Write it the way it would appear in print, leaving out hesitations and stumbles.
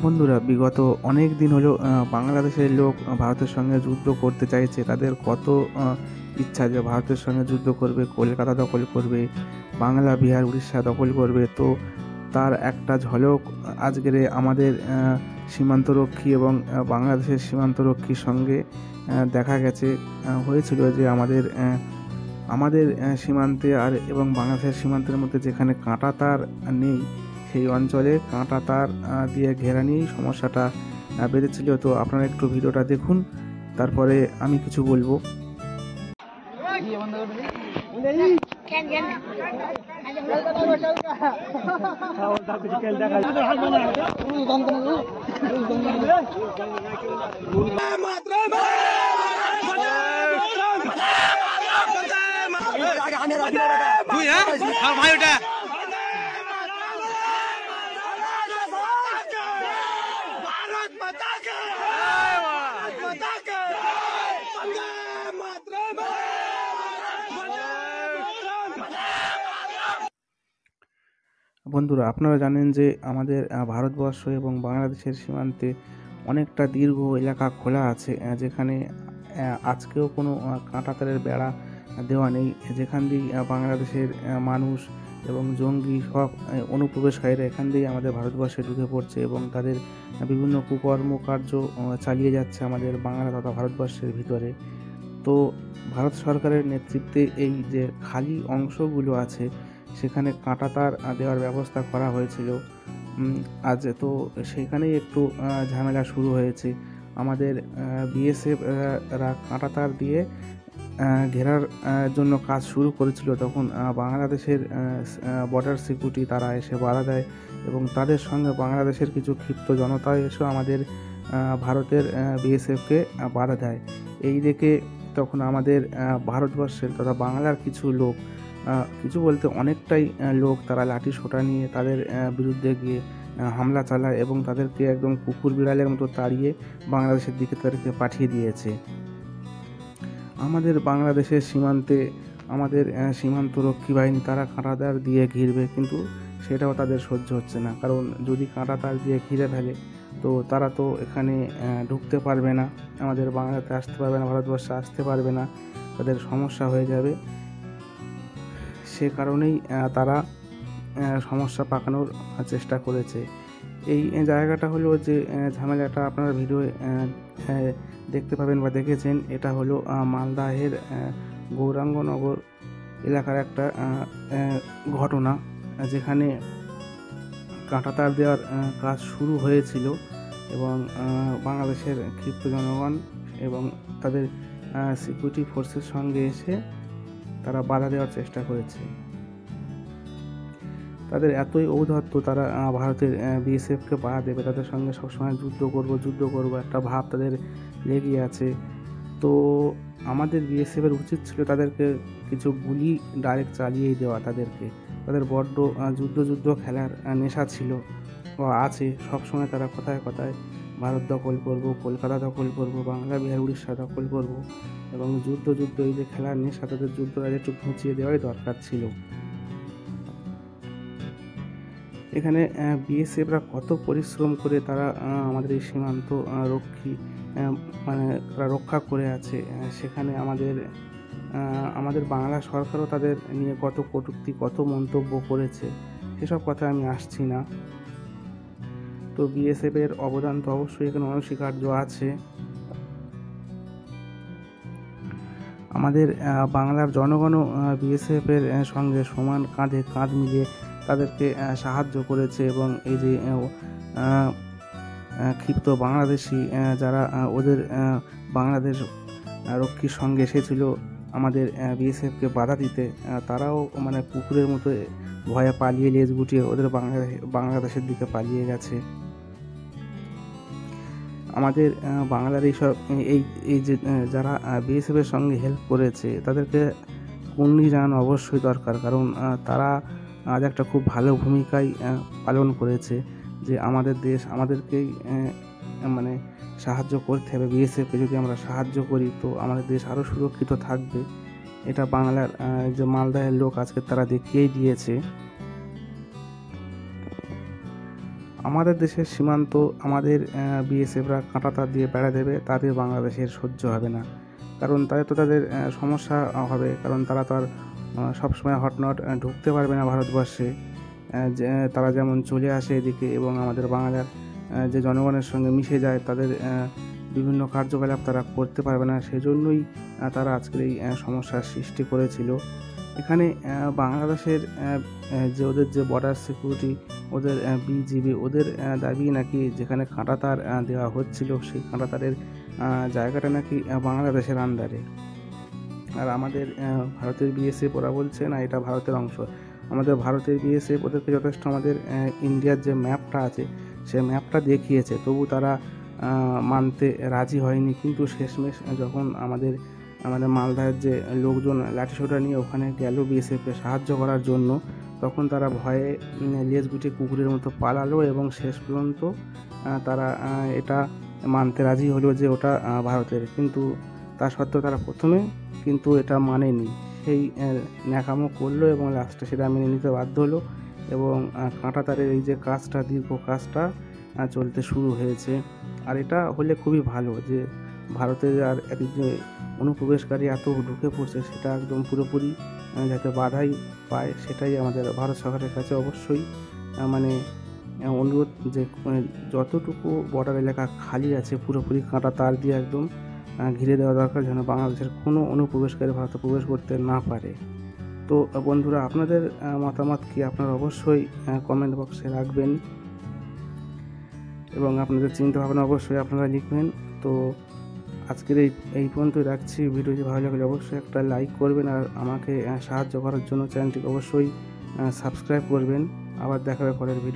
বন্ধুরা, বিগত অনেক দিন হলো বাংলাদেশের লোক ভারতের সঙ্গে যুদ্ধ করতে চাইছে। তাদের কত ইচ্ছা যে ভারতের সঙ্গে যুদ্ধ করবে, কলকাতা দখল করবে, বাংলা, বিহার, উড়িষ্যা দখল করবে। তো তার একটা ঝলক আজকের আমাদের সীমান্তরক্ষী এবং বাংলাদেশের সীমান্তরক্ষীর সঙ্গে দেখা গেছে। হয়েছিল যে আমাদের সীমান্তে এবং বাংলাদেশের সীমান্তের মধ্যে যেখানে কাঁটা তার নেই, সেই অঞ্চলে কাঁটা তার দিয়ে ঘেরা নিয়েই সমস্যাটা বেড়েছিল। তো আপনারা একটু ভিডিওটা দেখুন, তারপরে আমি কিছু বলবো। বন্ধুরা, আপনারা জানেন যে আমাদের ভারতবর্ষ এবং বাংলাদেশের সীমান্তে অনেকটা দীর্ঘ এলাকা খোলা আছে, যেখানে আজকেও কোনো কাঁটাতারের বেড়া দেওয়া নেই, যেখান দিয়ে বাংলাদেশের মানুষ এবং জঙ্গি সব অনুপ্রবেশকারীরা এখান দিয়ে আমাদের ভারতবর্ষে ঢুকে পড়ছে এবং তাদের বিভিন্ন কুকর্মকার্য চালিয়ে যাচ্ছে আমাদের বাংলা তথা ভারতবর্ষের ভিতরে। তো ভারত সরকারের নেতৃত্বে এই যে খালি অংশগুলো আছে সেখানে কাঁটাতার দেওয়ার ব্যবস্থা করা হয়েছিল। আজ তো সেখানেই একটু ঝামেলা শুরু হয়েছে। আমাদের বিএসএফ কাঁটাতার দিয়ে ঘেরার জন্য কাজ শুরু করেছিল, তখন বাংলাদেশের বর্ডার সিকিউরিটি তারা এসে বাধা দেয় এবং তাদের সঙ্গে বাংলাদেশের কিছু ক্ষিপ্ত জনতা এসেও আমাদের ভারতের বিএসএফকে বাধা দেয়। এই দেখে তখন আমাদের ভারতবর্ষের তথা বাংলার কিছু লোক, কিছু বলতে অনেকটাই লোক, তারা লাঠি সোঁটা নিয়ে তাদের বিরুদ্ধে গিয়ে হামলা চালায় এবং তাদেরকে একদম কুকুর বিড়ালের মতো তাড়িয়ে বাংলাদেশের দিকে তাদেরকে পাঠিয়ে দিয়েছে। আমাদের বাংলাদেশের সীমান্তে আমাদের সীমান্তরক্ষী বাহিনী তারা কাঁটাতার দিয়ে ঘিরবে, কিন্তু সেটাও তাদের সহ্য হচ্ছে না। কারণ যদি কাঁটাতার দিয়ে ঘিরে ফেলে তো তারা তো এখানে ঢুকতে পারবে না, আমাদের বাংলাতে আসতে পারবে না, ভারতবর্ষে আসতে পারবে না, তাদের সমস্যা হয়ে যাবে। সে কারণেই তারা সমস্যা পাকানোর চেষ্টা করেছে। এই জায়গাটা হলো যে ঝামেলাটা আপনারা ভিডিও দেখতে পাবেন বা দেখেছেন। এটা হলো মালদাহের গৌরাঙ্গনগর এলাকার একটা ঘটনা, যেখানে কাঁটাতার দেওয়ার কাজ শুরু হয়েছিল এবং বাংলাদেশের ক্ষিপ্ত জনগণ এবং তাদের সিকিউরিটি ফোর্সের সঙ্গে এসে তারা বাধা দেওয়ার চেষ্টা করেছে। তাদের এতই ঔদ্ধত্য, তারা ভারতের বিএসএফকে বাধা দেবে, তাদের সঙ্গে সবসময় যুদ্ধ করব একটা ভাব তাদের লেগে আছে। তো আমাদের বিএসএফের উচিত ছিল তাদেরকে কিছু গুলি ডাইরেক্ট চালিয়েই দেওয়া। তাদের বড্ড যুদ্ধ খেলার নেশা ছিল বা আছে। সবসময় তারা কথায় কথায় ভারত দখল করব, কলকাতা দখল করব, বাংলা, বিহার, উড়িষ্যা দখল করব এবং যুদ্ধ এই যে খেলার নেশা, তাদের যুদ্ধটা একটু ঘুচিয়ে দেওয়াই দরকার ছিল। এখানে বিএসএফরা কত পরিশ্রম করে তারা আমাদের এই সীমান্ত তারা রক্ষা করে আছে। সেখানে আমাদের বাংলা সরকারও তাদের নিয়ে কত কটূক্তি, কত মন্তব্য করেছে, সেসব কথা আমি আসছি না। তো বিএসএফের অবদান তো অবশ্যই এখানে অনস্বীকার্য আছে। আমাদের বাংলার জনগণও বিএসএফের সঙ্গে সমান কাঁধে কাঁধ মিলিয়ে তাদেরকে সাহায্য করেছে এবং এই যে ক্ষিপ্ত বাংলাদেশি যারা ওদের বাংলাদেশ রক্ষীর সঙ্গে এসেছিল আমাদের বিএসএফকে বাধা দিতে, তারাও কুকুরের মতো ভয়ে পালিয়ে লেজ গুটিয়ে ওদের বাংলাদেশের দিকে পালিয়ে গেছে। আমাদের বাংলার এই যে যারা বিএসএফের সঙ্গে হেল্প করেছে তাদেরকে কুর্নিশ জানানো অবশ্যই দরকার, কারণ তারা আজ একটা খুব ভালো ভূমিকাই পালন করেছে যে আমাদের দেশ আমাদেরকেই সাহায্য করতে হবে। বিএসএফকে যদি আমরা সাহায্য করি তো আমাদের দেশ আরও সুরক্ষিত থাকবে। এটা বাংলার যে মালদাহের লোক আজকে তারা দেখিয়েই দিয়েছে। আমাদের দেশের সীমান্ত আমাদের বিএসএফরা কাঁটাতার দিয়ে বেড়া দেবে, তাদের বাংলাদেশের সহ্য হবে না। কারণ তাদের তো তাদের সমস্যা হবে, কারণ তারা তো আর সবসময় হটনট ঢুকতে পারবে না ভারতবর্ষে। যে তারা যেমন চলে আসে এদিকে এবং আমাদের বাংলার যে জনগণের সঙ্গে মিশে যায়, তাদের বিভিন্ন কার্যকলাপ তারা করতে পারবে না। সেজন্যই তারা আজকের এই সমস্যার সৃষ্টি করেছিল। এখানে বাংলাদেশের যে ওদের যে বর্ডার সিকিউরিটি, ওদের বিজিবি, ওদের দাবি নাকি যেখানে কাঁটাতার দেওয়া হচ্ছিল সেই কাঁটাতারের জায়গাটা নাকি বাংলাদেশের আন্ডারে। আর আমাদের ভারতের বিএসএফ ওরা বলছে না এটা ভারতের অংশ। আমাদের ভারতের বিএসএফ ওদেরকে যথেষ্ট আমাদের ইন্ডিয়ার যে ম্যাপটা আছে সেই ম্যাপটা দেখিয়েছে, তবু তারা মানতে রাজি হয়নি। কিন্তু শেষমেশ যখন আমাদের মালদার যে লোকজন লাঠিসোঁটা নিয়ে ওখানে গেল বিএসএফকে সাহায্য করার জন্য, তখন তারা ভয়ে লেজ গুটিয়ে কুকুরের মতো পালালো এবং শেষ পর্যন্ত তারা এটা মানতে রাজি হলো যে ওটা ভারতের। কিন্তু তা সত্ত্বেও তারা প্রথমে কিন্তু এটা মানেনি, সেই ন্যাকামো করলো এবং লাস্টে সেটা মেনে নিতে বাধ্য হলো এবং কাঁটাতারের এই যে কাজটা, দীর্ঘ কাজটা চলতে শুরু হয়েছে। আর এটা হলে খুবই ভালো যে ভারতের আর যে অনুপ্রবেশকারী এত ঢুকে পড়ছে সেটা একদম পুরোপুরি যাতে বাধাই পায়, সেটাই আমাদের ভারত সরকারের কাছে অবশ্যই মানে অনুরোধ যে যতটুকু বর্ডার এলাকা খালি আছে পুরোপুরি কাঁটা তার দিয়ে একদম ঘিরে দেওয়া দরকার, যেন বাংলাদেশের কোনো অনুপ্রবেশকারী ভারতে প্রবেশ করতে না পারে। তো বন্ধুরা, আপনাদের মতামত কি আপনারা অবশ্যই কমেন্ট বক্সে রাখবেন এবং আপনাদের চিন্তাভাবনা অবশ্যই আপনারা লিখবেন। তো আজকের এই পর্যন্তই রাখছি। ভিডিওটি ভালো লাগলে অবশ্যই একটা লাইক করবেন আর আমাকে সাহায্য করার জন্য চ্যানেলটিকে অবশ্যই সাবস্ক্রাইব করবেন। আবার দেখা হবে পরের ভিডিও।